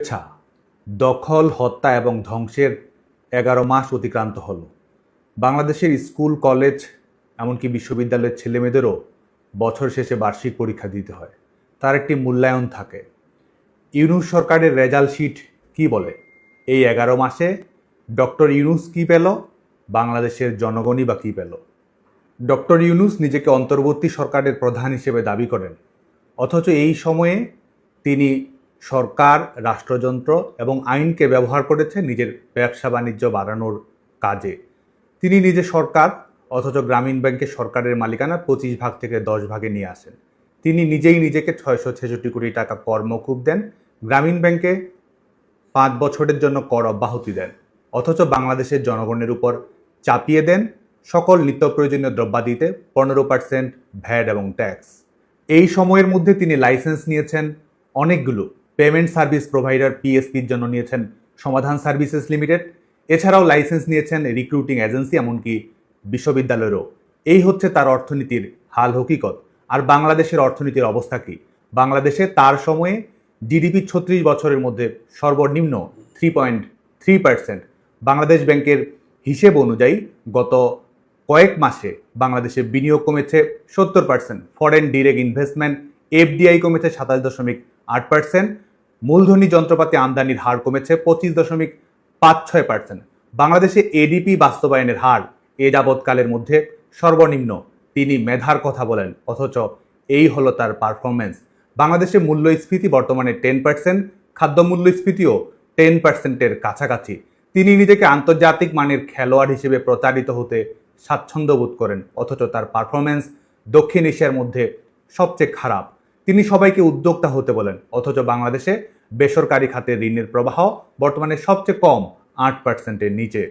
আচ্ছা, দখল, হত্যা এবং ধ্বংসের ১১ মাস অতিক্রান্ত হলো। বাংলাদেশের স্কুল, কলেজ এমনকি বিশ্ববিদ্যালয়ের ছেলেমেয়েদেরও বছর শেষে বার্ষিক পরীক্ষা দিতে হয়। তার একটি মূল্যায়ন থাকে। ইউনূস সরকারের রেজাল্ট শিট কী বলে? এই ১১ মাসে ডক্টর ইউনূস কী পেল? বাংলাদেশের জনগণই বা কী পেল? ডক্টর ইউনূস নিজেকে অন্তর্বর্তী সরকারের প্রধান হিসেবে দাবি করেন, অথচ এই সময়ে তিনি সরকার, রাষ্ট্রযন্ত্র এবং আইনকে ব্যবহার করেছেন নিজের ব্যবসা বাণিজ্য বাড়ানোর কাজে। তিনি নিজে সরকার, অথচ গ্রামীণ ব্যাংকে সরকারের মালিকানা ২৫ ভাগ থেকে ১০ ভাগে নিয়ে আসেন। তিনি নিজেই নিজেকে ৬৬৬ কোটি টাকা কর মওকুফ দেন, গ্রামীণ ব্যাংকে ৫ বছরের জন্য কর অব্যাহতি দেন, অথচ বাংলাদেশের জনগণের উপর চাপিয়ে দেন সকল নিত্য প্রয়োজনীয় দ্রব্যাদিতে ১৫% ভ্যাট এবং ট্যাক্স। এই সময়ের মধ্যে তিনি লাইসেন্স নিয়েছেন অনেকগুলো। পেমেন্ট সার্ভিস প্রোভাইডার পিএসপির জন্য নিয়েছেন সমাধান সার্ভিসেস লিমিটেড, এছাড়াও লাইসেন্স নিয়েছেন রিক্রুটিং এজেন্সি, এমনকি বিশ্ববিদ্যালয়েরও। এই হচ্ছে তার অর্থনীতির হাল হকিকত। আর বাংলাদেশের অর্থনীতির অবস্থা কী? বাংলাদেশে তার সময়ে জিডিপি ৩৬ বছরের মধ্যে সর্বনিম্ন 3.3%। বাংলাদেশ ব্যাংকের হিসেব অনুযায়ী গত কয়েক মাসে বাংলাদেশে বিনিয়োগ কমেছে ৭০%, ফরেন ডিরেক্ট ইনভেস্টমেন্ট এফডিআই কমেছে ২৭.৮%, মূলধনী যন্ত্রপাতি আমদানির হার কমেছে ২৫.৫৬%। বাংলাদেশে এডিপি বাস্তবায়নের হার এ যাবৎকালের মধ্যে সর্বনিম্ন। তিনি মেধার কথা বলেন, অথচ এই হলো তার পারফরমেন্স। বাংলাদেশে মূল্যস্ফীতি বর্তমানে 10%, খাদ্য মূল্যস্ফীতিও 10%-এর কাছাকাছি। তিনি নিজেকে আন্তর্জাতিক মানের খেলোয়াড় হিসেবে প্রচারিত হতে স্বাচ্ছন্দ্য বোধ করেন, অথচ তার পারফরমেন্স দক্ষিণ এশিয়ার মধ্যে সবচেয়ে খারাপ। তিনি সবাইকে উদ্যোক্তা হতে বলেন, অথচ বাংলাদেশে বেসরকারি খাতে ঋণের প্রবাহ বর্তমানে সবচেয়ে কম, 8%-এর নিচে।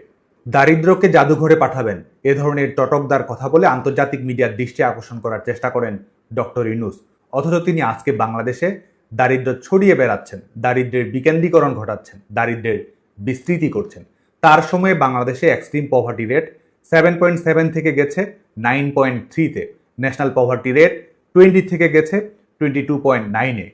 দারিদ্র্যকে জাদুঘরে পাঠাবেন, এ ধরনের চটকদার কথা বলে আন্তর্জাতিক মিডিয়ার দৃষ্টি আকর্ষণ করার চেষ্টা করেন ডক্টর ইউনূস, অথচ তিনি আজকে বাংলাদেশে দারিদ্র্য ছড়িয়ে বেড়াচ্ছেন, দারিদ্র্যের বিকেন্দ্রীকরণ ঘটাচ্ছেন, দারিদ্র্যের বিস্তৃতি করছেন। তার সময়ে বাংলাদেশে এক্সট্রিম পভার্টি রেট 7.7 থেকে গেছে 9.3-তে, ন্যাশনাল পভার্টি রেট 20 থেকে গেছে 22.9-এ।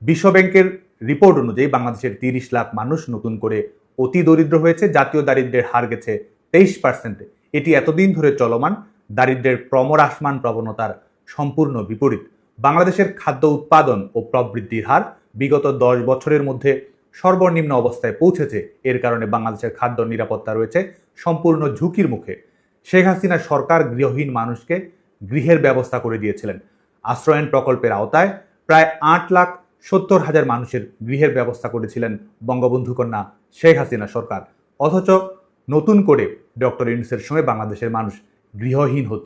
বিশ্বব্যাংকের রিপোর্ট অনুযায়ী বাংলাদেশের ৩০ লাখ মানুষ নতুন করে অতি দরিদ্র হয়েছে, জাতীয় দারিদ্র্যের হার গেছে 23%-এ। এটি এতদিন ধরে চলমান দারিদ্র্যের ক্রমহ্রাসমান প্রবণতার সম্পূর্ণ বিপরীত। বাংলাদেশের খাদ্য উৎপাদন ও প্রবৃদ্ধির হার বিগত 10 বছরের মধ্যে সর্বনিম্ন অবস্থায় পৌঁছেছে। এর কারণে বাংলাদেশের খাদ্য নিরাপত্তা রয়েছে সম্পূর্ণ ঝুঁকির মুখে। শেখ হাসিনা সরকার গৃহহীন মানুষকে গৃহের ব্যবস্থা করে দিয়েছিলেন। আশ্রয়ণ প্রকল্পের আওতায় প্রায় 8,70,000 মানুষের গৃহের ব্যবস্থা করেছিলেন বঙ্গবন্ধু কন্যা শেখ হাসিনা সরকার, অথচ নতুন করে ডক্টর ইউনূসের সময় বাংলাদেশের মানুষ গৃহহীন হচ্ছে।